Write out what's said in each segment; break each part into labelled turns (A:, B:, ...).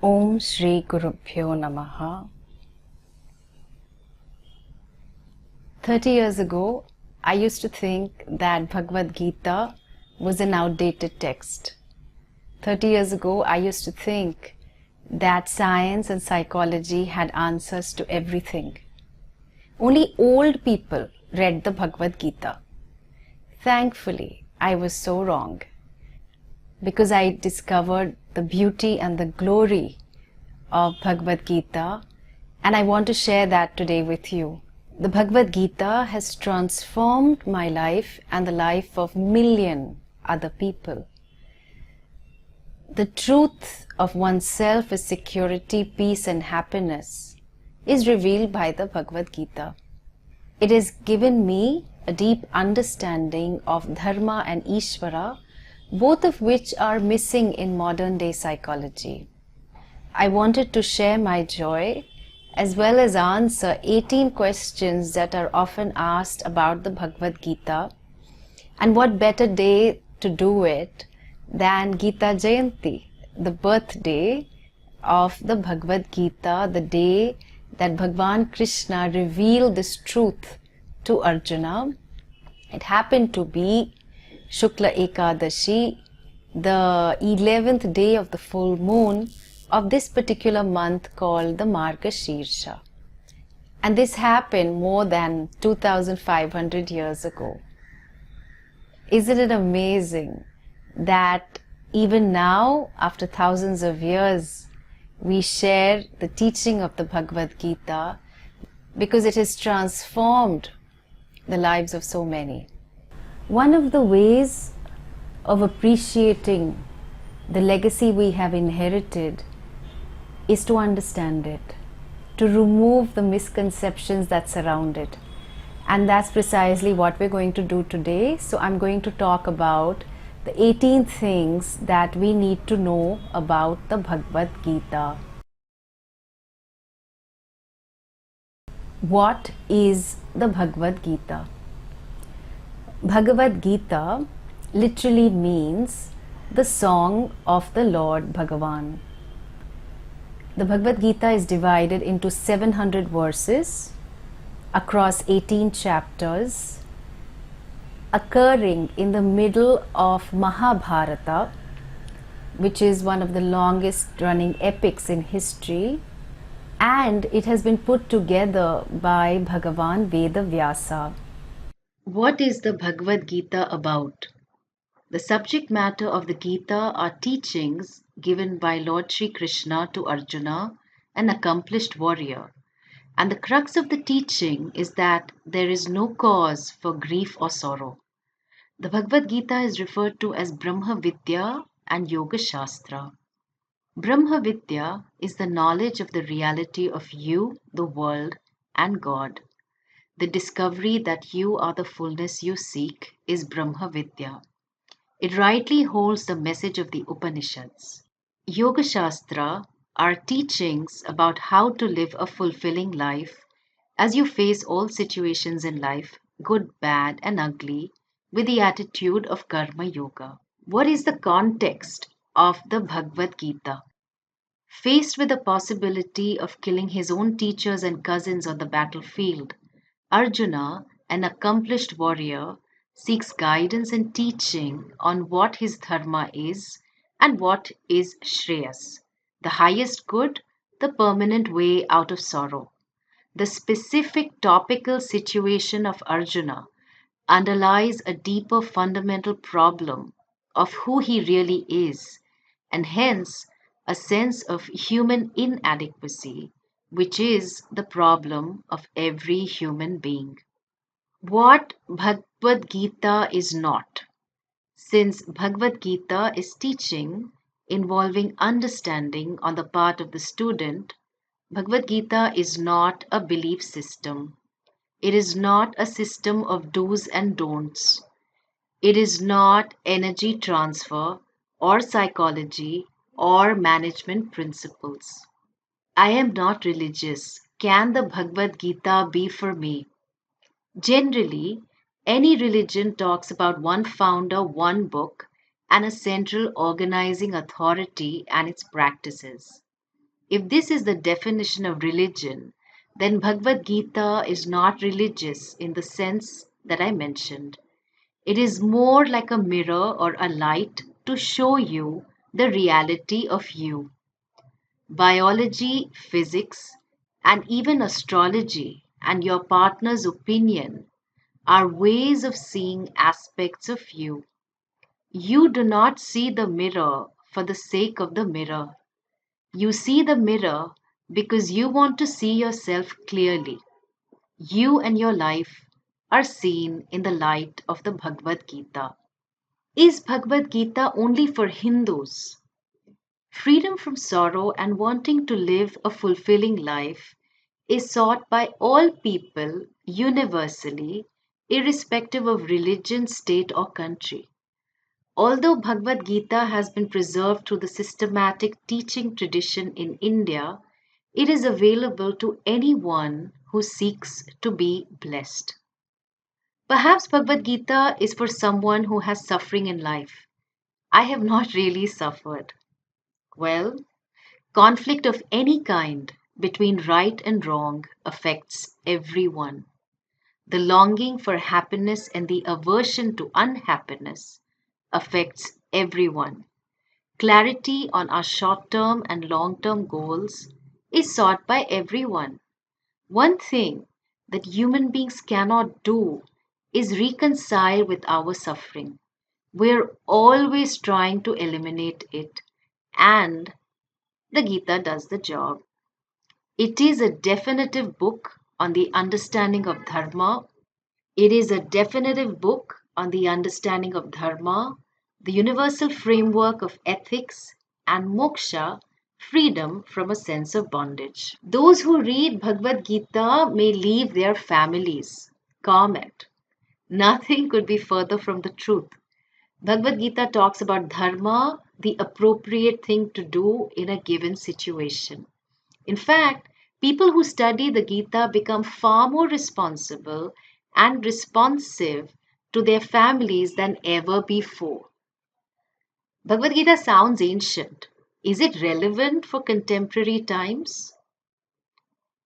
A: Om Shri Gurubhyo Namaha. 30 years ago, I used to think that Bhagavad Gita was an outdated text. 30 years ago, I used to think that science and psychology had answers to everything. Only old people read the Bhagavad Gita. Thankfully, I was so wrong, because I discovered the beauty and the glory of Bhagavad Gita, and I want to share that today with you. The Bhagavad Gita has transformed my life and the life of million other people. The truth of oneself is security, peace and happiness is revealed by the Bhagavad Gita. It has given me a deep understanding of Dharma and Ishvara, both of which are missing in modern day psychology. I wanted to share my joy as well as answer 18 questions that are often asked about the Bhagavad Gita. And what better day to do it than Gita Jayanti, the birthday of the Bhagavad Gita, the day that Bhagwan Krishna revealed this truth to Arjuna. It happened to be Shukla Ekadashi, the 11th day of the full moon of this particular month called the Margashirsha. And this happened more than 2500 years ago. Isn't it amazing that even now, after thousands of years, we share the teaching of the Bhagavad Gita because it has transformed the lives of so many. One of the ways of appreciating the legacy we have inherited is to understand it, to remove the misconceptions that surround it. And that's precisely what we're going to do today. So I'm going to talk about the 18 things that we need to know about the Bhagavad Gita. What is the Bhagavad Gita? Bhagavad Gita literally means the song of the Lord Bhagavan. The Bhagavad Gita is divided into 700 verses across 18 chapters, occurring in the middle of Mahabharata, which is one of the longest running epics in history, and it has been put together by Bhagavan Veda Vyasa. What is the Bhagavad Gita about? The subject matter of the Gita are teachings given by Lord Sri Krishna to Arjuna, an accomplished warrior. And the crux of the teaching is that there is no cause for grief or sorrow. The Bhagavad Gita is referred to as Brahma Vidya and Yoga Shastra. Brahma Vidya is the knowledge of the reality of you, the world, and God. The discovery that you are the fullness you seek is Brahma Vidya. It rightly holds the message of the Upanishads. Yoga Shastra are teachings about how to live a fulfilling life as you face all situations in life, good, bad, and ugly, with the attitude of Karma Yoga. What is the context of the Bhagavad Gita? Faced with the possibility of killing his own teachers and cousins on the battlefield, Arjuna, an accomplished warrior, seeks guidance and teaching on what his dharma is and what is Shreyas, the highest good, the permanent way out of sorrow. The specific topical situation of Arjuna underlies a deeper fundamental problem of who he really is, and hence a sense of human inadequacy, which is the problem of every human being. What Bhagavad Gita is not. Since Bhagavad Gita is teaching involving understanding on the part of the student, Bhagavad Gita is not a belief system. It is not a system of do's and don'ts. It is not energy transfer or psychology or management principles. I am not religious. Can the Bhagavad Gita be for me? Generally, any religion talks about one founder, one book, and a central organizing authority and its practices.
B: If this is the definition of religion, then Bhagavad Gita is not religious in the sense that I mentioned. It is more like a mirror or a light to show you the reality of you. Biology, physics, and even astrology and your partner's opinion are ways of seeing aspects of you. You do not see the mirror for the sake of the mirror. You see the mirror because you want to see yourself clearly. You and your life are seen in the light of the Bhagavad Gita. Is Bhagavad Gita only for Hindus? Freedom from sorrow and wanting to live a fulfilling life is sought by all people universally, irrespective of religion, state, or country. Although Bhagavad Gita has been preserved through the systematic teaching tradition in India, it is available to anyone who seeks to be blessed. Perhaps Bhagavad Gita is for someone who has suffering in life. I have not really suffered. Well, conflict of any kind between right and wrong affects everyone. The longing for happiness and the aversion to unhappiness affects everyone. Clarity on our short term and long term goals is sought by everyone. One thing that human beings cannot do is reconcile with our suffering. We're always trying to eliminate it, and the Gita does the job. It is a definitive book on the understanding of dharma. It is a definitive book on the understanding of dharma, the universal framework of ethics, and moksha, freedom from a sense of bondage. Those who read Bhagavad Gita may leave their families. Comment. Nothing could be further from the truth. Bhagavad Gita talks about dharma, the appropriate thing to do in a given situation. In fact, people who study the Gita become far more responsible and responsive to their families than ever before. Bhagavad Gita sounds ancient. Is it relevant for contemporary times?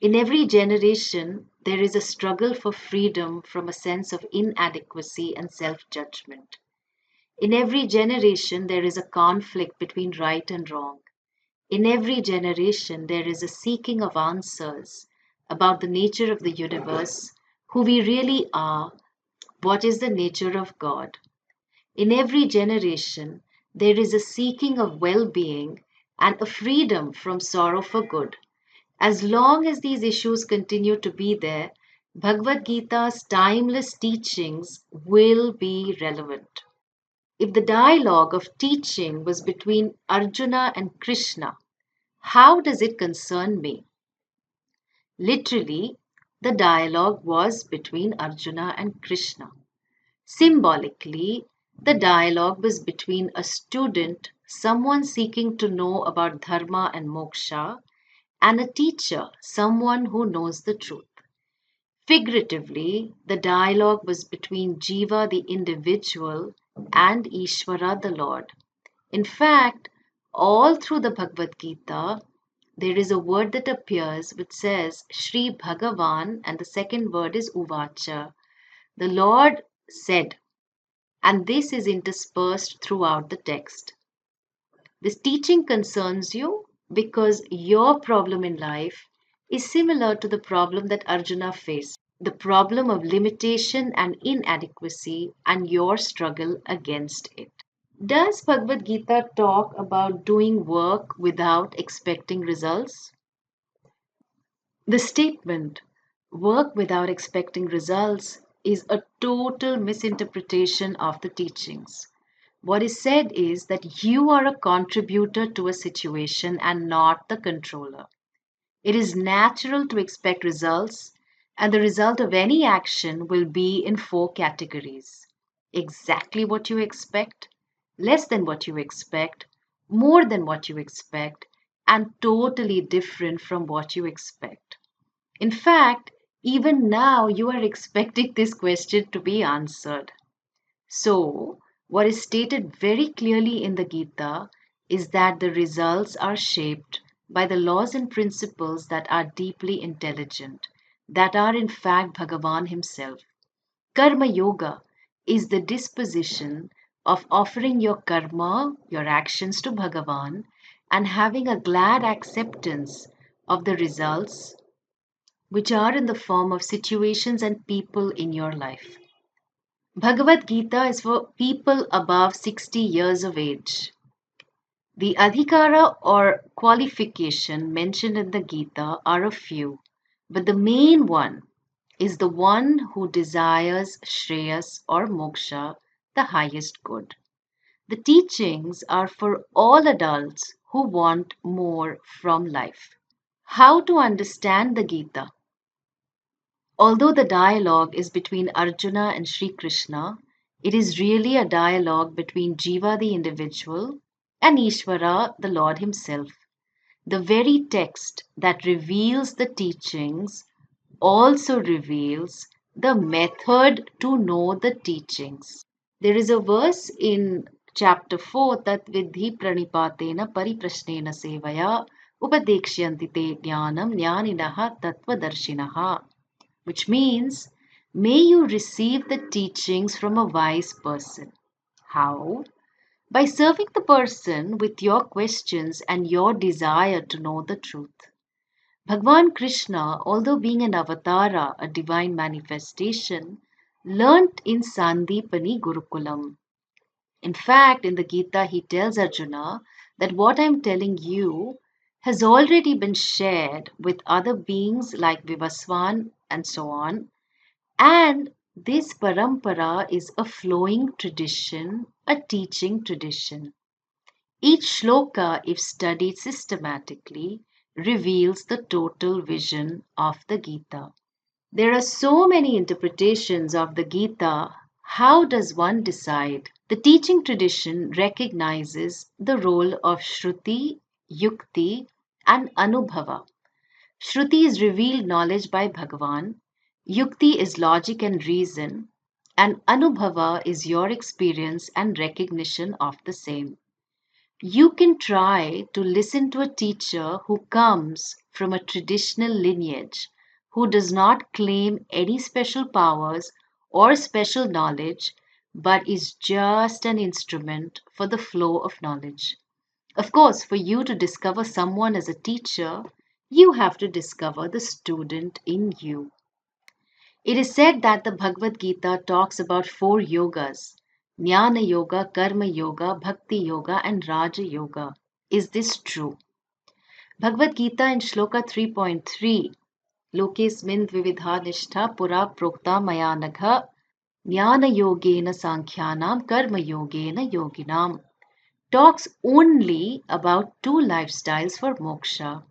B: In every generation, there is a struggle for freedom from a sense of inadequacy and self judgment. In every generation, there is a conflict between right and wrong. In every generation, there is a seeking of answers about the nature of the universe, who we really are, what is the nature of God. In every generation, there is a seeking of well being and a freedom from sorrow for good. As long as these issues continue to be there, Bhagavad Gita's timeless teachings will be relevant. If the dialogue of teaching was between Arjuna and Krishna, how does it concern me? Literally, the dialogue was between Arjuna and Krishna. Symbolically, the dialogue was between a student, someone seeking to know about dharma and moksha, and a teacher, someone who knows the truth. Figuratively, the dialogue was between Jiva, the individual, and Ishvara, the Lord. In fact, all through the Bhagavad Gita, there is a word that appears which says Sri Bhagavan, and the second word is Uvacha. The Lord said, and this is interspersed throughout the text. This teaching concerns you because your problem in life is similar to the problem that Arjuna faced, the problem of limitation and inadequacy and your struggle against it. Does Bhagavad Gita talk about doing work without expecting results? The statement, work without expecting results, is a total misinterpretation of the teachings. What is said is that you are a contributor to a situation and not the controller. It is natural to expect results, and the result of any action will be in four categories: exactly what you expect, less than what you expect, more than what you expect, and totally different from what you expect. In fact, even now you are expecting this question to be answered. So, what is stated very clearly in the Gita is that the results are shaped by the laws and principles that are deeply intelligent, that are in fact Bhagavan himself. Karma Yoga is the disposition of offering your karma, your actions to Bhagavan, and having a glad acceptance of the results, which are in the form of situations and people in your life. Bhagavad Gita is for people above 60 years of age. The adhikara or qualification mentioned in the Gita are a few, but the main one is the one who desires Shreyas or Moksha, the highest good. The teachings are for all adults who want more from life. How to understand the Gita? Although the dialogue is between Arjuna and Sri Krishna, it is really a dialogue between Jiva the individual and Ishvara the Lord himself. The very text that reveals the teachings also reveals the method to know the teachings. There is a verse in chapter 4 that vidhi pranipatena pariprashnena sevaya upadekshyanti te jnanam jnaninaha tattvadarshinaha, which means, may you receive the teachings from a wise person. How? By serving the person with your questions and your desire to know the truth. Bhagwan Krishna, although being an avatara, a divine manifestation, learnt in Sandipani Gurukulam. In fact, in the Gita, he tells Arjuna that what I am telling you has already been shared with other beings like Vivaswan and so on. And this parampara is a flowing tradition, a teaching tradition. Each shloka, if studied systematically, reveals the total vision of the Gita. There are so many interpretations of the Gita. How does one decide? The teaching tradition recognizes the role of Shruti, Yukti, and Anubhava. Shruti is revealed knowledge by Bhagavan, Yukti is logic and reason, and Anubhava is your experience and recognition of the same. You can try to listen to a teacher who comes from a traditional lineage, who does not claim any special powers or special knowledge, but is just an instrument for the flow of knowledge. Of course, for you to discover someone as a teacher, you have to discover the student in you. It is said that the Bhagavad Gita talks about four yogas: Jnana Yoga, Karma Yoga, Bhakti Yoga, and Raja Yoga. Is this true? Bhagavad Gita in Shloka 3.3 Lokesmin Vividha Nishtha Pura Prokta Maya Nagha Jnana Yogena Sankhyanam Karma Yogena Yoginam talks only about two lifestyles for moksha: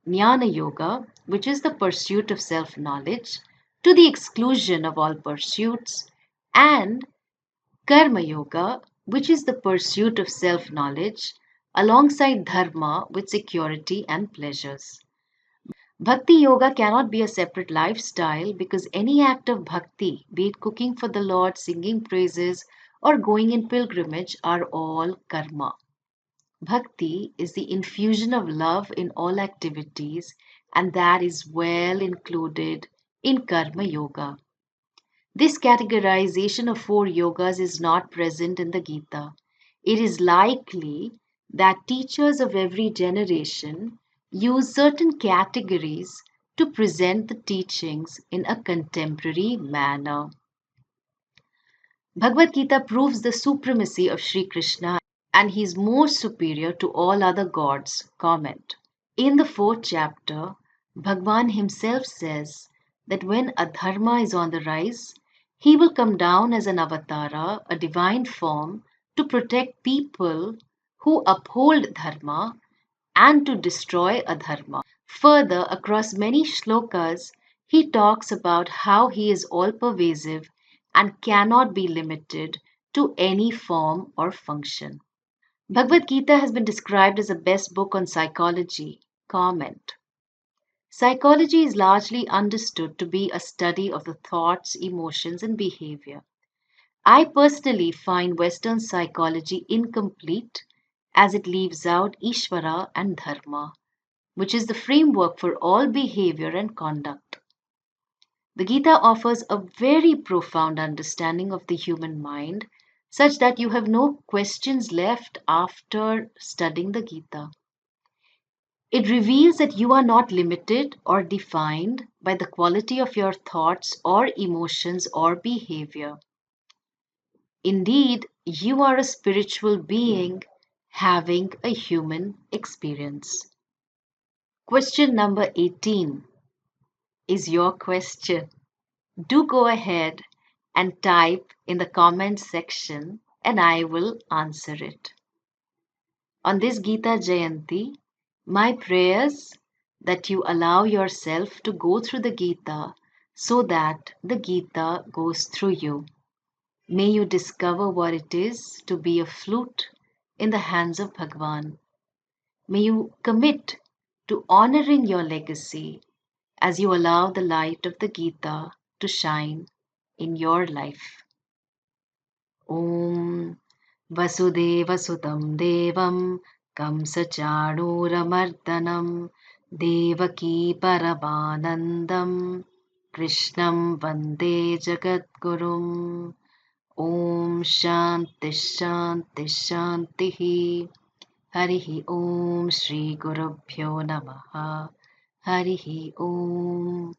B: Jnana Yoga, which is the pursuit of self knowledge to the exclusion of all pursuits, and Karma Yoga, which is the pursuit of self knowledge alongside dharma with security and pleasures. Bhakti Yoga cannot be a separate lifestyle because any act of bhakti, be it cooking for the Lord, singing praises, or going in pilgrimage, are all karma. Bhakti is the infusion of love in all activities, and that is well included in Karma Yoga. This categorization of four yogas is not present in the Gita. It is likely that teachers of every generation use certain categories to present the teachings in a contemporary manner. Bhagavad Gita proves the supremacy of Sri Krishna and he is more superior to all other gods. Comment. In the fourth chapter, Bhagwan himself says that when adharma is on the rise, he will come down as an avatara, a divine form, to protect people who uphold dharma and to destroy adharma. Further, across many shlokas, he talks about how he is all pervasive and cannot be limited to any form or function. Bhagavad Gita has been described as a best book on psychology. Comment. Psychology is largely understood to be a study of the thoughts, emotions, and behavior. I personally find Western psychology incomplete as it leaves out Ishvara and Dharma. which is the framework for all behavior and conduct. The Gita offers a very profound understanding of the human mind, such that you have no questions left after studying the Gita. It reveals that you are not limited or defined by the quality of your thoughts or emotions or behavior. Indeed, you are a spiritual being having a human experience. Question number 18 is your question. Do go ahead and type in the comment section and I will answer it. On this Gita Jayanti, my prayers that you allow yourself to go through the Gita so that the Gita goes through you. May you discover what it is to be a flute in the hands of Bhagwan. May you commit to honoring your legacy as you allow the light of the Gita to shine in your life. Om Vasudevasutam Devam Kamsachanuramardanam Devaki Paramanandam Krishnam Vande Jagadgurum. Om Shanti Shanti Shanti. Harihi Om Shri Gurubhyo Namaha. Harihi Om.